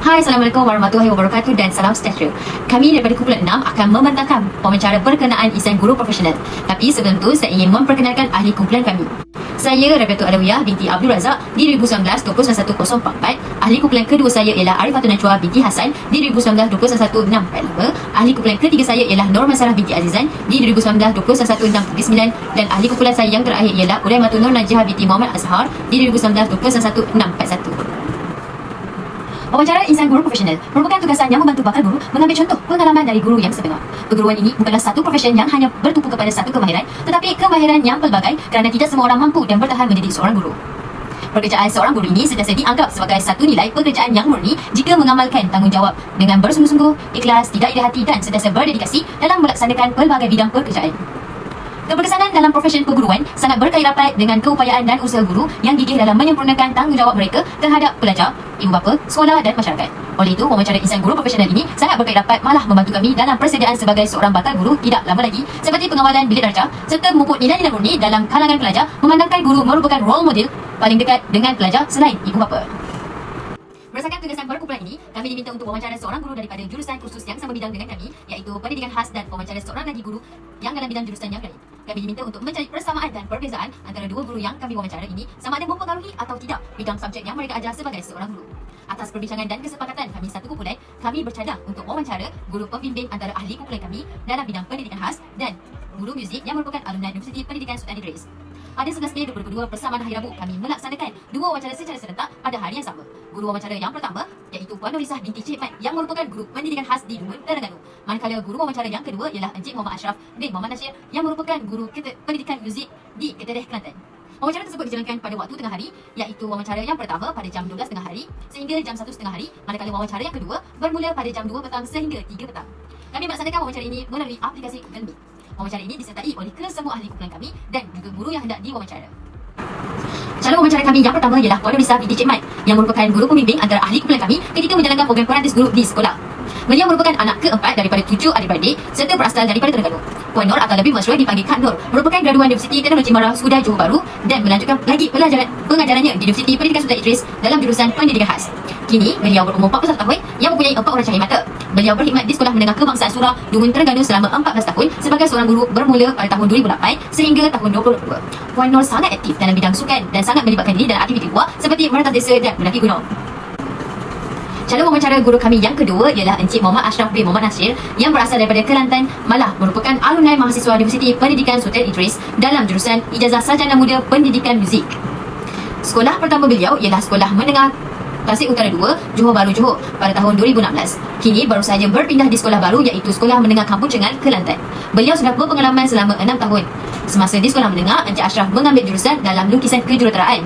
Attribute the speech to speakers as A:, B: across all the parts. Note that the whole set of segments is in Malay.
A: Hai, Assalamualaikum warahmatullahi wabarakatuh dan salam sejahtera. Kami daripada kumpulan 6 akan membantahkan wawancara berkenaan insan guru profesional. Tapi sebelum tu, saya ingin memperkenalkan ahli kumpulan kami. Saya Rabiatul Alawiyah binti Abdul Razak di 2019 21044. Ahli kumpulan kedua saya ialah Arifatul Najwa binti Hasan di 2019 21645. Ahli kumpulan ketiga saya ialah Norma Sarah binti Azizan di 2019 21639. Dan ahli kumpulan saya yang terakhir ialah Uraimatul Nur Najah binti Muhammad Azhar di 2019 21641. Wawancara insan guru profesional merupakan tugasan yang membantu bakal guru mengambil contoh pengalaman dari guru yang sebenar. Keguruan ini bukanlah satu profesi yang hanya bertumpu kepada satu kemahiran, tetapi kemahiran yang pelbagai kerana tidak semua orang mampu dan bertahan menjadi seorang guru. Pekerjaan seorang guru ini sentiasa dianggap sebagai satu nilai pekerjaan yang murni jika mengamalkan tanggungjawab dengan bersungguh-sungguh, ikhlas, tidak iri hati dan sentiasa berdedikasi dalam melaksanakan pelbagai bidang pekerjaan. Keberkesanan dalam profesi perguruan sangat berkait rapat dengan keupayaan dan usaha guru yang gigih dalam menyempurnakan tanggungjawab mereka terhadap pelajar, ibu bapa, sekolah dan masyarakat. Oleh itu, wawancara insan guru profesional ini sangat berkait rapat, malah membantu kami dalam persediaan sebagai seorang bakal guru tidak lama lagi, seperti pengawalan bilik darjah serta memupuk nilai-nilai murni dalam kalangan pelajar, memandangkan guru merupakan role model paling dekat dengan pelajar selain ibu bapa. Berdasarkan tugasan perkumpulan ini, kami diminta untuk wawancara seorang guru daripada jurusan kursus yang sama bidang dengan kami, iaitu pendidikan khas, dan wawancara seorang lagi guru yang dalam bidang jurusan yang lain. Kami diminta untuk mencari persamaan dan perbezaan antara dua guru yang kami wawancara ini, sama ada mempengaruhi atau tidak bidang subjek yang mereka ajar sebagai seorang guru. Atas perbincangan dan kesepakatan kami satu kumpulan, kami bercadang untuk wawancara guru pembimbing antara ahli kumpulan kami dalam bidang pendidikan khas dan guru muzik yang merupakan alumni Universiti Pendidikan Sultan Idris. Pada 11 Mei 2022 bersamaan Hari Rabu, kami melaksanakan dua wawancara secara serentak pada hari yang sama. Guru wawancara yang pertama iaitu Puan Norisah binti Cik Mat yang merupakan guru pendidikan khas di Dungun, Terengganu. Manakala guru wawancara yang kedua ialah Encik Muhammad Ashraf bin Muhammad Nasir yang merupakan guru pendidikan muzik di Ketereh, Kelantan. Wawancara tersebut dijalankan pada waktu tengah hari, iaitu wawancara yang pertama pada jam 12 tengah hari sehingga jam 1 tengah hari, manakala wawancara yang kedua bermula pada jam 2 petang sehingga 3 petang. Kami melaksanakan wawancara ini melalui aplikasi Google Meet. Wawancara ini disertai oleh kesemua ahli kumpulan kami dan juga guru yang hendak diwawancara. Calon wawancara kami yang pertama ialah Puan Norisah binti Cik Mat yang merupakan guru pembimbing antara ahli kumpulan kami ketika menjalankan program Perantis Guru di sekolah. Beliau merupakan anak keempat daripada 7 adik-beradik serta berasal daripada Terengganu. Puan Nur atau lebih masyhur dipanggil Kak Nur merupakan graduan Universiti Teknologi Mara Sudah Johor Bahru dan melanjutkan lagi pengajarannya di Universiti Pendidikan Sultan Idris dalam jurusan pendidikan khas. Kini, beliau berumur 41 tahun yang mempunyai 4 orang cahaya mata. Beliau berkhidmat di Sekolah Menengah Kebangsaan Surah Dungun, Terengganu selama 14 tahun sebagai seorang guru bermula pada tahun 2008 sehingga tahun 2022. Puan Nur sangat aktif dalam bidang sukan dan sangat melibatkan diri dalam aktiviti luar seperti merentas desa dan mendaki gunung. Calon wawancara guru kami yang kedua ialah Encik Muhammad Ashraf bin Muhammad Nasir yang berasal daripada Kelantan, malah merupakan alumni mahasiswa Universiti Pendidikan Sultan Idris dalam jurusan Ijazah Sarjana Muda Pendidikan Muzik. Sekolah pertama beliau ialah Sekolah Menengah Tasik Utara 2, Johor Bahru, Johor pada tahun 2016. Kini baru saja berpindah di sekolah baru iaitu Sekolah Menengah Kampung Cengal, Kelantan. Beliau sudah berpengalaman selama 6 tahun. Semasa di sekolah menengah, Encik Ashraf mengambil jurusan dalam lukisan kejuruteraan.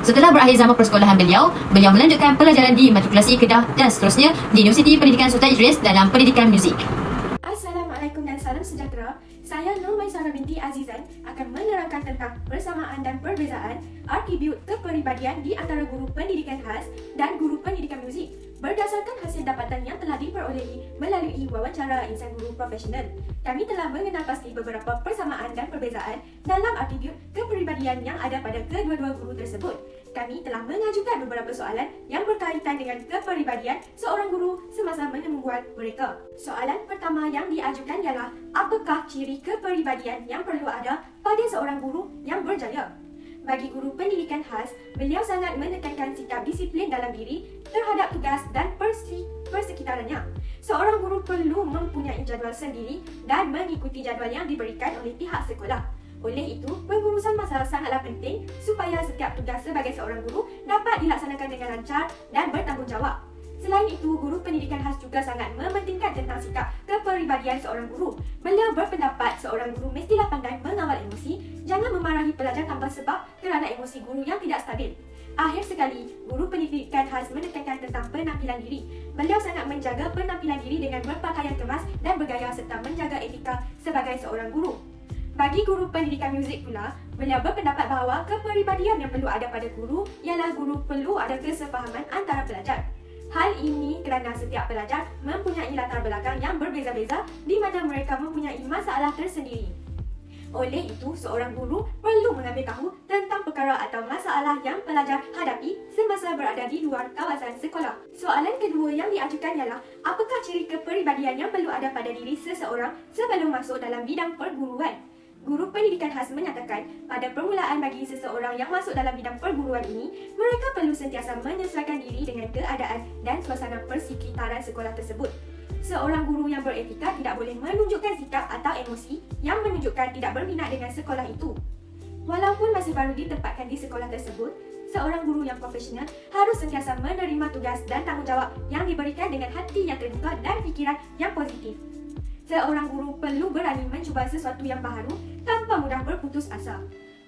A: Setelah berakhir zaman persekolahan beliau melanjutkan pelajaran di matrikulasi Kedah dan seterusnya di Universiti Pendidikan Sultan Idris dalam pendidikan muzik.
B: Assalamualaikum dan salam sejahtera. Saya Norma Sarah binti Azizan akan menerangkan tentang persamaan dan perbezaan atribut kepribadian di antara guru pendidikan khas dan guru pendidikan muzik berdasarkan hasil dapatan yang telah diperolehi melalui wawancara insan guru profesional. Kami telah mengenal pasti beberapa persamaan dan perbezaan dalam atribut kepribadian yang ada pada kedua-dua guru tersebut. Kami telah mengajukan beberapa soalan yang berkaitan dengan kepribadian seorang guru semasa menemubuat mereka. Soalan pertama yang diajukan ialah, apakah ciri kepribadian yang perlu ada pada seorang guru yang berjaya? Bagi guru pendidikan khas, beliau sangat menekankan sikap disiplin dalam diri terhadap tugas dan persekitarannya. Seorang guru perlu mempunyai jadual sendiri dan mengikuti jadual yang diberikan oleh pihak sekolah. Oleh itu, pengurusan masa sangatlah penting supaya setiap tugas sebagai seorang guru dapat dilaksanakan dengan lancar dan bertanggungjawab. Selain itu, guru pendidikan khas juga sangat mementingkan tentang sikap kepribadian seorang guru. Beliau berpendapat seorang guru mestilah pandai mengawal emosi, jangan memarahi pelajar tanpa sebab kerana emosi guru yang tidak stabil. Akhir sekali, guru pendidikan khas menekankan tentang penampilan diri. Beliau sangat menjaga penampilan diri dengan berpakaian kemas dan bergaya serta menjaga etika sebagai seorang guru. Bagi guru pendidikan muzik pula, beliau berpendapat bahawa kepribadian yang perlu ada pada guru ialah guru perlu ada kesefahaman antara pelajar. Hal ini kerana setiap pelajar mempunyai latar belakang yang berbeza-beza di mana mereka mempunyai masalah tersendiri. Oleh itu, seorang guru perlu mengambil tahu tentang perkara atau masalah yang pelajar hadapi semasa berada di luar kawasan sekolah. Soalan kedua yang diajukan ialah, apakah ciri kepribadian yang perlu ada pada diri seseorang sebelum masuk dalam bidang perguruan? Guru pendidikan khas menyatakan, pada permulaan bagi seseorang yang masuk dalam bidang perguruan ini, mereka perlu sentiasa menyesuaikan diri dengan keadaan dan suasana persekitaran sekolah tersebut. Seorang guru yang beretika tidak boleh menunjukkan sikap atau emosi yang menunjukkan tidak berminat dengan sekolah itu. Walaupun masih baru ditempatkan di sekolah tersebut, seorang guru yang profesional harus sentiasa menerima tugas dan tanggungjawab yang diberikan dengan hati yang terbuka dan fikiran yang positif. Seorang guru perlu berani mencuba sesuatu yang baru tanpa mudah berputus asa.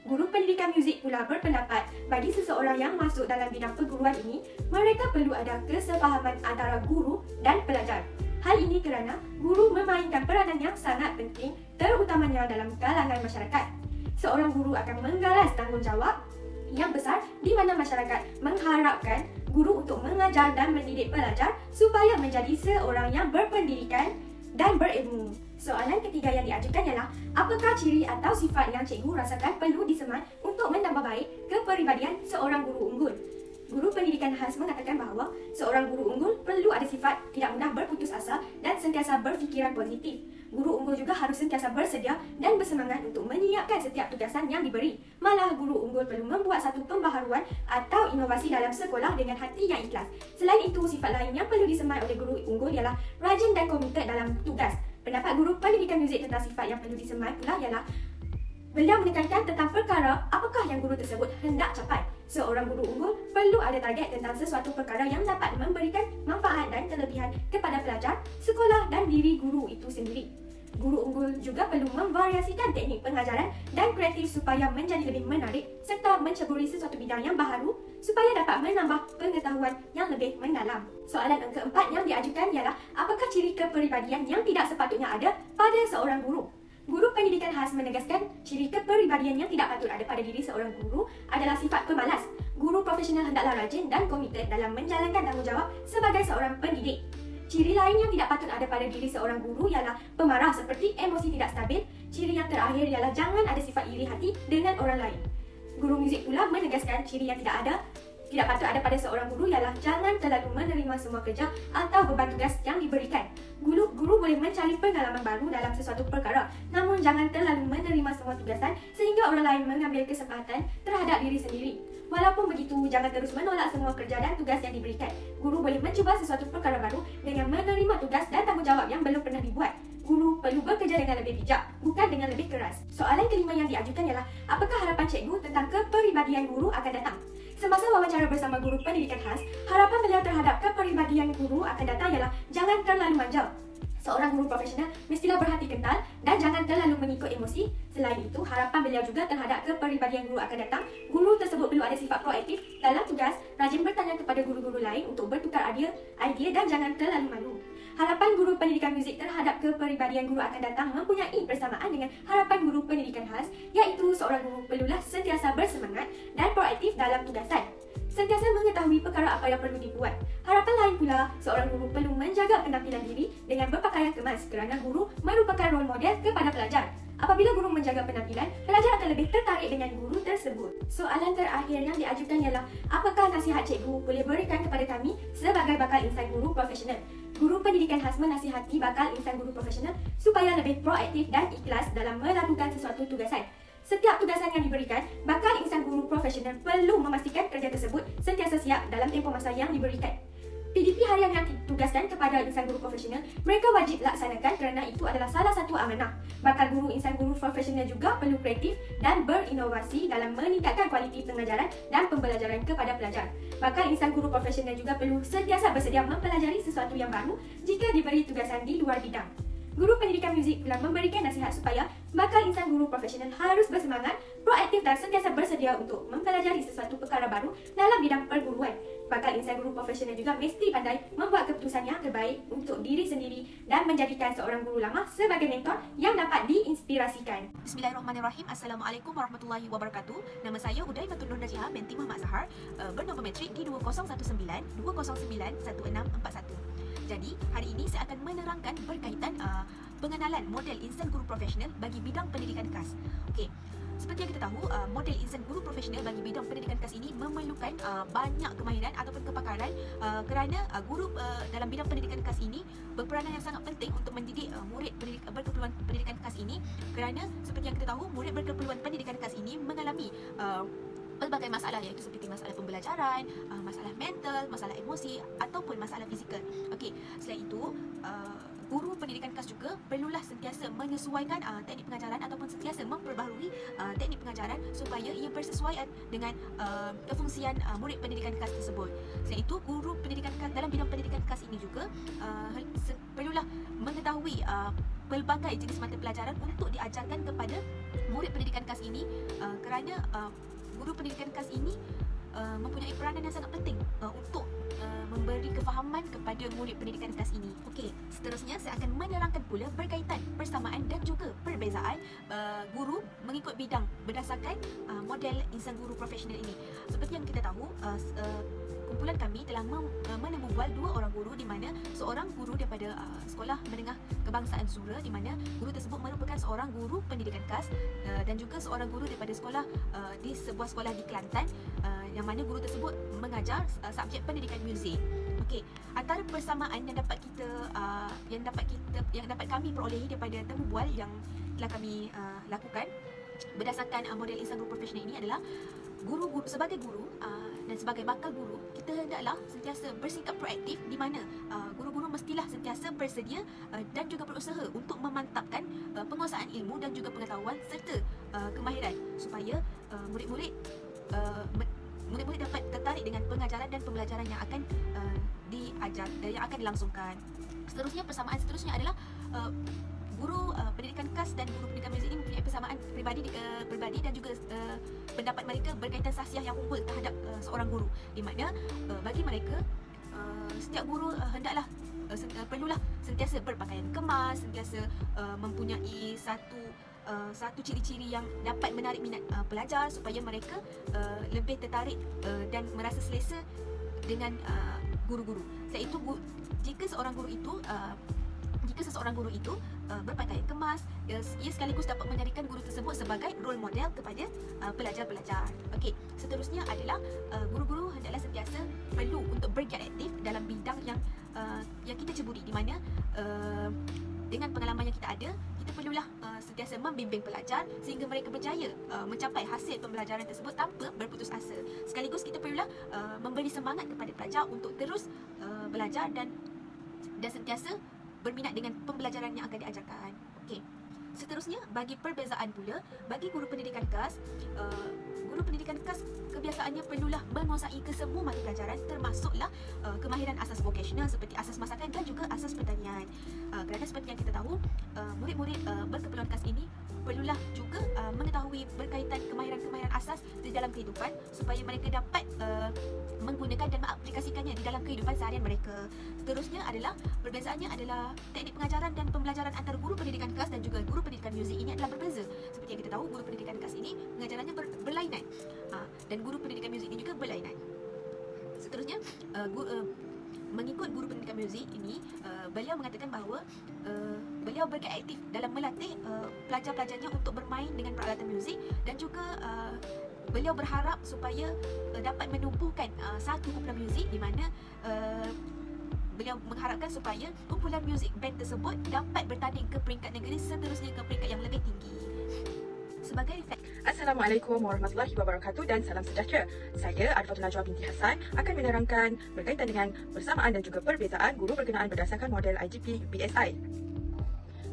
B: Guru pendidikan muzik pula berpendapat, bagi seseorang yang masuk dalam bidang perguruan ini, mereka perlu ada kesepahaman antara guru dan pelajar. Hal ini kerana guru memainkan peranan yang sangat penting, terutamanya dalam kalangan masyarakat. Seorang guru akan menggalas tanggungjawab yang besar di mana masyarakat mengharapkan guru untuk mengajar dan mendidik pelajar supaya menjadi seorang yang berpendidikan dan berilmu. Soalan ketiga yang diajukan ialah, apakah ciri atau sifat yang cikgu rasakan perlu disemai untuk menambah baik kepribadian seorang guru unggul? Guru pendidikan khas mengatakan bahawa seorang guru unggul perlu ada sifat tidak mudah berputus asa dan sentiasa berfikiran positif. Guru unggul juga harus sentiasa bersedia dan bersemangat untuk menyiapkan setiap tugasan yang diberi. Malah, guru unggul perlu membuat satu pembaharuan atau inovasi dalam sekolah dengan hati yang ikhlas. Selain itu, sifat lain yang perlu disemai oleh guru unggul ialah rajin dan komited dalam tugas. Pendapat guru pendidikan muzik tentang sifat yang perlu disemai pula ialah, beliau menekankan tentang perkara apakah yang guru tersebut hendak capai. Seorang guru unggul perlu ada target tentang sesuatu perkara yang dapat memberikan manfaat dan kelebihan kepada pelajar, sekolah dan diri guru itu sendiri. Guru unggul juga perlu memvariasikan teknik pengajaran dan kreatif supaya menjadi lebih menarik serta menceburi sesuatu bidang yang baharu supaya dapat menambah pengetahuan yang lebih mendalam. Soalan yang keempat yang diajukan ialah, apakah ciri kepribadian yang tidak sepatutnya ada pada seorang guru? Guru pendidikan khas menegaskan ciri kepribadian yang tidak patut ada pada diri seorang guru adalah sifat pemalas. Guru profesional hendaklah rajin dan komited dalam menjalankan tanggungjawab sebagai seorang pendidik. Ciri lain yang tidak patut ada pada diri seorang guru ialah pemarah seperti emosi tidak stabil. Ciri yang terakhir ialah jangan ada sifat iri hati dengan orang lain. Guru muzik pula menegaskan ciri yang tidak patut ada pada seorang guru ialah jangan terlalu menerima semua kerja atau beban tugas yang diberikan. Guru boleh mencari pengalaman baru dalam sesuatu perkara, namun jangan terlalu menerima semua tugasan sehingga orang lain mengambil kesempatan terhadap diri sendiri. Walaupun begitu, jangan terus menolak semua kerja dan tugas yang diberikan. Guru boleh mencuba sesuatu perkara baru dengan menerima tugas dan tanggungjawab yang belum pernah dibuat. Guru perlu bekerja dengan lebih bijak, bukan dengan lebih keras. Soalan kelima yang diajukan ialah, apakah harapan cikgu tentang kepribadian guru akan datang? Semasa wawancara bersama guru pendidikan khas, harapan beliau terhadap kepribadian guru akan datang ialah jangan terlalu manja. Seorang guru profesional mestilah berhati kental dan jangan terlalu mengikut emosi. Selain itu, harapan beliau juga terhadap kepribadian guru akan datang. Guru tersebut perlu ada sifat proaktif dalam tugas, rajin bertanya kepada guru-guru lain untuk bertukar idea dan jangan terlalu malu. Harapan guru pendidikan muzik terhadap kepribadian guru akan datang mempunyai persamaan dengan harapan guru pendidikan khas, iaitu seorang guru perlulah sentiasa bersemangat dan proaktif dalam tugasan. Sentiasa mengetahui perkara apa yang perlu dibuat. Harapan lain pula, seorang guru perlu menjaga penampilan diri dengan berpakaian kemas kerana guru merupakan role model kepada pelajar. Apabila guru menjaga penampilan, pelajar akan lebih tertarik dengan guru tersebut. Soalan terakhir yang diajukan ialah, apakah nasihat cikgu boleh berikan kepada kami sebagai bakal insan guru profesional? Guru pendidikan khas menasihati bakal insan guru profesional supaya lebih proaktif dan ikhlas dalam melakukan sesuatu tugasan. Setiap tugasan yang diberikan, bakal insan guru profesional perlu memastikan kerja tersebut sentiasa siap dalam tempoh masa yang diberikan. PDP harian yang ditugaskan kepada insan guru profesional, mereka wajib laksanakan kerana itu adalah salah satu amanah. Bakal guru insan guru profesional juga perlu kreatif dan berinovasi dalam meningkatkan kualiti pengajaran dan pembelajaran kepada pelajar. Bakal insan guru profesional juga perlu sentiasa bersedia mempelajari sesuatu yang baru jika diberi tugasan di luar bidang. Guru pendidikan muzik pula memberikan nasihat supaya bakal insan guru profesional harus bersemangat, proaktif dan sentiasa bersedia untuk mempelajari sesuatu perkara baru dalam bidang perguruan. Bakal insan guru profesional juga mesti pandai membuat keputusan yang terbaik untuk diri sendiri dan menjadikan seorang guru lama sebagai mentor yang dapat diinspirasikan.
C: Bismillahirrahmanirrahim. Assalamualaikum warahmatullahi wabarakatuh. Nama saya Uday Fatul Nur Najiha binti Muhammad Zahar, bernombor matrik di 2019 209 1641. Jadi, hari ini saya akan menerangkan berkaitan pengenalan model insan guru profesional bagi bidang pendidikan khas. Okey. Seperti yang kita tahu, model insan guru profesional bagi bidang pendidikan khas ini memerlukan banyak kemahiran ataupun kepakaran kerana guru dalam bidang pendidikan khas ini berperanan yang sangat penting untuk mendidik murid berkeperluan pendidikan khas ini, kerana seperti yang kita tahu, murid berkeperluan pendidikan khas ini mengalami pelbagai masalah, iaitu seperti masalah pembelajaran, masalah mental, masalah emosi ataupun masalah fizikal. Okey, selain itu guru pendidikan khas juga perlulah sentiasa menyesuaikan teknik pengajaran ataupun sentiasa memperbaharui teknik pengajaran supaya ia bersesuaian dengan kefungsian murid pendidikan khas tersebut. Selain itu, guru pendidikan khas dalam bidang pendidikan khas ini juga perlulah mengetahui pelbagai jenis mata pelajaran untuk diajarkan kepada murid pendidikan khas ini, kerana guru pendidikan khas ini mempunyai peranan yang sangat penting untuk memberi kefahaman kepada murid pendidikan khas ini. Okey, seterusnya saya akan menerangkan pula berkaitan persamaan dan juga perbezaan guru mengikut bidang berdasarkan model insan guru profesional ini. Seperti yang kita tahu, kumpulan kami telah menemubual 2 orang guru, di mana seorang guru daripada Sekolah Menengah Kebangsaan Zura, di mana guru tersebut merupakan seorang guru pendidikan khas, dan juga seorang guru daripada sekolah di sebuah sekolah di Kelantan, yang mana guru tersebut mengajar subjek pendidikan muzik. Okey, antara persamaan yang dapat kami perolehi daripada temubual yang telah kami lakukan berdasarkan model insan guru profesional ini adalah guru-guru sebagai guru dan sebagai bakal guru, kita hendaklah sentiasa bersikap proaktif, di mana guru-guru mestilah sentiasa bersedia dan juga berusaha untuk memantapkan penguasaan ilmu dan juga pengetahuan serta kemahiran supaya murid-murid dapat tertarik dengan pengajaran dan pembelajaran yang akan yang akan dilangsungkan. Seterusnya, persamaan seterusnya adalah guru pendidikan khas dan guru pendidikan muzik ini mempunyai persamaan peribadi dan juga pendapat mereka berkaitan sahsiah yang unggul terhadap seorang guru, di mana bagi mereka setiap guru hendaklah perlulah sentiasa berpakaian kemas, sentiasa mempunyai satu ciri-ciri yang dapat menarik minat pelajar supaya mereka lebih tertarik dan merasa selesa dengan guru-guru. Selain itu, jika seseorang guru itu berpakaian kemas, ia sekaligus dapat menjadikan guru tersebut sebagai role model kepada pelajar-pelajar. Okey, seterusnya adalah guru-guru hendaklah sentiasa perlu untuk bergiat aktif dalam bidang yang kita ceburi, di mana dengan pengalaman yang kita ada, kita perlulah sentiasa membimbing pelajar sehingga mereka berjaya mencapai hasil pembelajaran tersebut tanpa berputus asa. Sekaligus kita perlulah memberi semangat kepada pelajar untuk terus belajar dan sentiasa berminat dengan pembelajaran yang akan diajarkan. Okey. Seterusnya, bagi perbezaan pula, bagi guru pendidikan khas kebiasaannya perlulah menguasai kesemua mata pelajaran, termasuklah kemahiran asas vokasional seperti asas masakan dan juga asas pertanian. Kerana seperti yang kita tahu, murid-murid berkeperluan khas ini perlulah juga mengetahui berkaitan kemahiran-kemahiran asas di dalam kehidupan supaya mereka dapat menggunakan dan mengaplikasikannya di dalam kehidupan seharian mereka. Seterusnya adalah perbezaannya adalah teknik pengajaran dan pembelajaran antara guru pendidikan khas dan juga guru pendidikan muzik ini adalah berbeza. Seperti yang kita tahu, guru pendidikan khas ini pengajarannya berlainan dan guru pendidikan muzik ini juga berlainan. Seterusnya, mengikut guru pendidikan muzik ini, beliau mengatakan bahawa beliau bergiat aktif dalam melatih pelajar-pelajarnya untuk bermain dengan peralatan muzik, dan juga beliau berharap supaya dapat menumbuhkan satu kumpulan muzik, di mana beliau mengharapkan supaya kumpulan muzik band tersebut dapat bertanding ke peringkat negeri, seterusnya ke peringkat yang lebih tinggi. Sebagai
D: Assalamualaikum warahmatullahi wabarakatuh dan salam sejahtera. Saya Arifah Najwa binti Hassan akan menerangkan berkaitan dengan persamaan dan juga perbezaan guru berkenaan berdasarkan model IGP UPSI.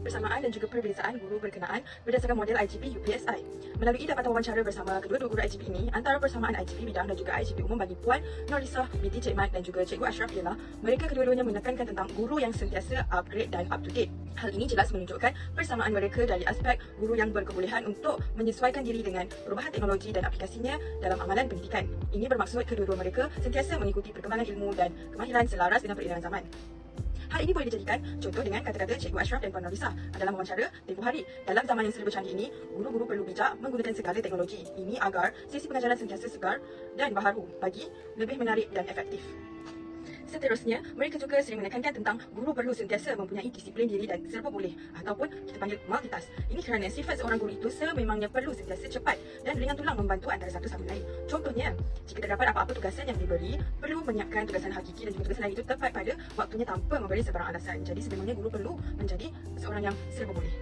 D: Persamaan dan juga perbezaan guru berkenaan berdasarkan model IGP UPSI. Melalui dapatan wawancara bersama kedua-dua guru IGP ini, antara persamaan IGP bidang dan juga IGP umum bagi Puan Norisah binti Cik Mat dan juga Cikgu Ashraf ialah mereka kedua-duanya menekankan tentang guru yang sentiasa upgrade dan up to date. Hal ini jelas menunjukkan persamaan mereka dari aspek guru yang berkebolehan untuk menyesuaikan diri dengan perubahan teknologi dan aplikasinya dalam amalan pendidikan. Ini bermaksud kedua-dua mereka sentiasa mengikuti perkembangan ilmu dan kemahiran selaras dengan peredaran zaman. Hal ini boleh dijadikan contoh dengan kata-kata Cikgu Ashraf dan Puan Norisah dalam wawancara tempoh hari. Dalam zaman yang serba canggih ini, guru-guru perlu bijak menggunakan segala teknologi ini agar sesi pengajaran sentiasa segar dan baharu bagi lebih menarik dan efektif. Seterusnya, mereka juga sering menekankan tentang guru perlu sentiasa mempunyai disiplin diri dan serba boleh ataupun kita panggil multitask. Ini kerana sifat seorang guru itu sememangnya perlu sentiasa cepat dan ringan tulang membantu antara satu sama lain. Contohnya, jika terdapat apa-apa tugasan yang diberi, perlu menyiapkan tugasan hakiki dan juga tugasan lain itu tepat pada waktunya tanpa memberi sebarang alasan. Jadi sebenarnya guru perlu menjadi seorang yang serba boleh.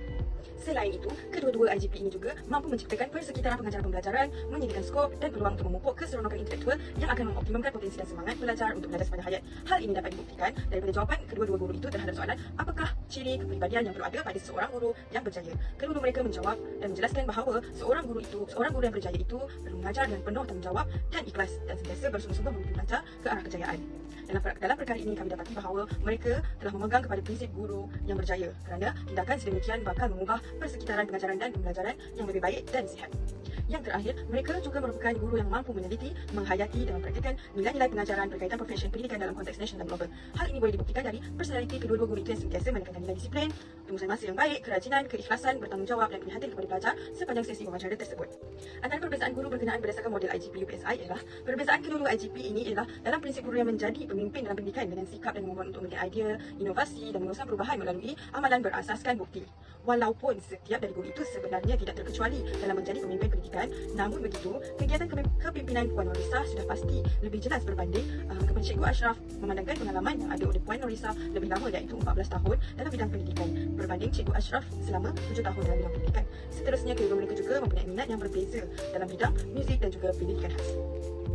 D: Selain itu, kedua-dua IGP ini juga mampu menciptakan persekitaran pengajaran pembelajaran, menyediakan skop dan peluang untuk memupuk keseronokan intelektual yang akan mengoptimumkan potensi dan semangat pelajar untuk belajar sepanjang hayat. Hal ini dapat dibuktikan daripada jawapan kedua-dua guru itu terhadap soalan apakah ciri kepribadian yang perlu ada pada seorang guru yang berjaya. Kedua-dua mereka menjawab dan menjelaskan bahawa seorang guru yang berjaya itu perlu mengajar dengan penuh tanggungjawab dan ikhlas dan sentiasa bersungguh-sungguh membimbing pelajar ke arah kejayaan. Dalam perkara ini kami dapati bahawa mereka telah memegang kepada prinsip guru yang berjaya kerana tindakan sedemikian bakal mengubah persekitaran pengajaran dan pembelajaran yang lebih baik dan sihat. Yang terakhir, mereka juga merupakan guru yang mampu meneliti, menghayati dan mempraktikkan nilai-nilai pengajaran berkaitan profesi pendidikan dalam konteks nasional dan global. Hal ini boleh dibuktikan dari personaliti kedua-dua guru itu yang sentiasa menekankan nilai disiplin, pengurusan masa yang baik, kerajinan, keikhlasan, bertanggungjawab dan perhatian kepada pelajar sepanjang sesi wawancara tersebut. Antara perbezaan guru berkenaan berdasarkan model IGP UPSI ialah perbezaan kedua-dua IGP ini ialah dalam prinsip guru yang menjadi pemimpin dalam pendidikan dengan sikap dan kemampuan untuk memberikan idea, inovasi dan menguruskan perubahan melalui amalan berasaskan bukti. Walaupun setiap dari guru itu sebenarnya tidak terkecuali dalam menjadi pemimpin pendidikan, namun begitu, kegiatan kepimpinan Puan Norisa sudah pasti lebih jelas berbanding kepada Cikgu Ashraf memandangkan pengalaman yang ada oleh Puan Norisa lebih lama iaitu 14 tahun dalam bidang pendidikan berbanding Cikgu Ashraf selama 7 tahun dalam bidang pendidikan. Seterusnya, kedua mereka juga mempunyai minat yang berbeza dalam bidang muzik dan juga pendidikan khas.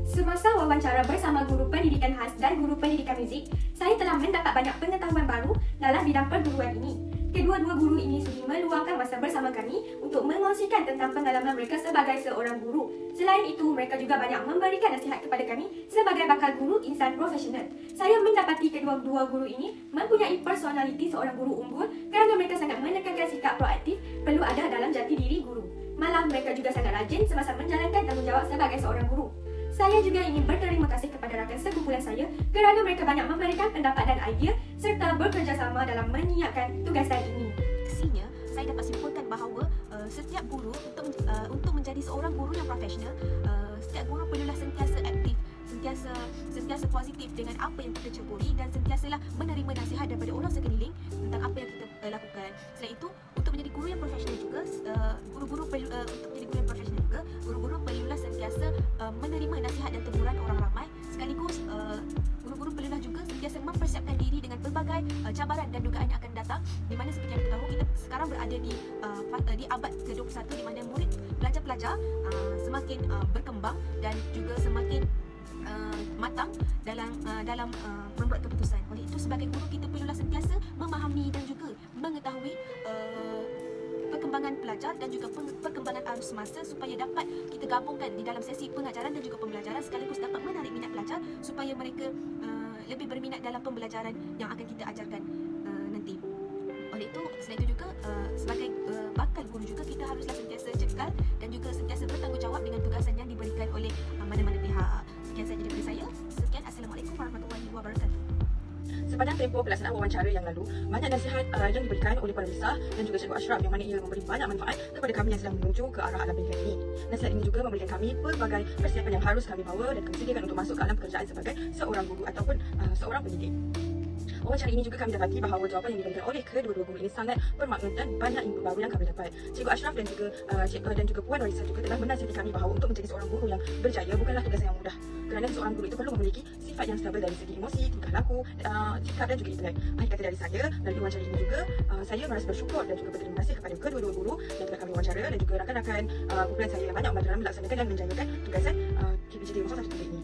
B: Semasa wawancara bersama guru pendidikan khas dan guru pendidikan muzik, saya telah mendapat banyak pengetahuan baru dalam bidang perguruan ini. Kedua-dua guru ini sudi meluangkan masa bersama kami untuk mengongsikan tentang pengalaman mereka sebagai seorang guru. Selain itu, mereka juga banyak memberikan nasihat kepada kami sebagai bakal guru insan profesional. Saya mendapati kedua-dua guru ini mempunyai personaliti seorang guru unggul kerana mereka sangat menekankan sikap proaktif perlu ada dalam jati diri guru. Malah mereka juga sangat rajin semasa menjalankan tanggungjawab sebagai seorang guru. Saya juga ingin berterima kasih kepada rakan sekumpulan saya kerana mereka banyak memberikan pendapat dan idea serta bekerjasama dalam menyiapkan tugasan ini.
C: Kesimpulannya, saya dapat simpulkan bahawa setiap guru untuk menjadi seorang guru yang profesional, setiap guru perlulah sentiasa aktif, sentiasa positif dengan apa yang kita ceburi dan sentiasalah menerima nasihat daripada orang sekeliling tentang apa yang kita lakukan. Selain itu, untuk menjadi guru yang profesional juga, guru-guru perlulah sentiasa menerima nasihat dan teguran orang ramai. Sekaligus guru-guru perlulah juga sentiasa mempersiapkan diri dengan pelbagai cabaran dan dugaan yang akan datang, di mana seperti yang kita tahu, kita sekarang berada di abad ke-21 di mana murid pelajar-pelajar semakin berkembang dan juga semakin matang dalam membuat keputusan. Oleh itu, sebagai guru kita perlulah sentiasa memahami dan juga mengetahui perkembangan pelajar dan juga perkembangan arus masa supaya dapat kita gabungkan di dalam sesi pengajaran dan juga pembelajaran, sekaligus dapat menarik minat pelajar supaya mereka lebih berminat dalam pembelajaran yang akan kita ajarkan nanti. Oleh itu, selain itu juga sebagai bakal guru juga kita haruslah sentiasa cekal dan juga sentiasa bertanggungjawab dengan tugasan yang diberikan oleh mana-mana pihak. Sekian sahaja daripada saya. Sekian, Assalamualaikum warahmatullahi wabarakatuh.
D: Sepanjang tempoh pelaksanaan wawancara yang lalu, banyak nasihat yang diberikan oleh Puan Norisa dan juga Cikgu Ashraf yang mana ia memberi banyak manfaat kepada kami yang sedang menuju ke arah alam pendidikan ini. Nasihat ini juga memberikan kami pelbagai persiapan yang harus kami bawa dan kami sediakan untuk masuk ke alam pekerjaan sebagai seorang guru ataupun seorang pendidik. Wawancara ini juga kami dapati bahawa jawapan yang diberikan oleh kedua-dua guru ini sangat bermakna dan banyak input baru yang kami dapat. Cikgu Ashraf dan juga Puan Norisa juga telah menasihati kami bahawa untuk menjadi seorang guru yang berjaya bukanlah tugas yang mudah. Kerana seorang guru itu perlu memiliki sifat yang stabil dari segi emosi, tingkah laku, sikap dan juga intelek. Akhir kata dari saya, dari wawancara ini juga saya merasa bersyukur dan juga berterima kasih kepada kedua-dua guru yang telah kami wawancara dan juga rakan-rakan kumpulan saya yang banyak membantu dalam melaksanakan dan menjayakan tugasan KPJ 01 ini.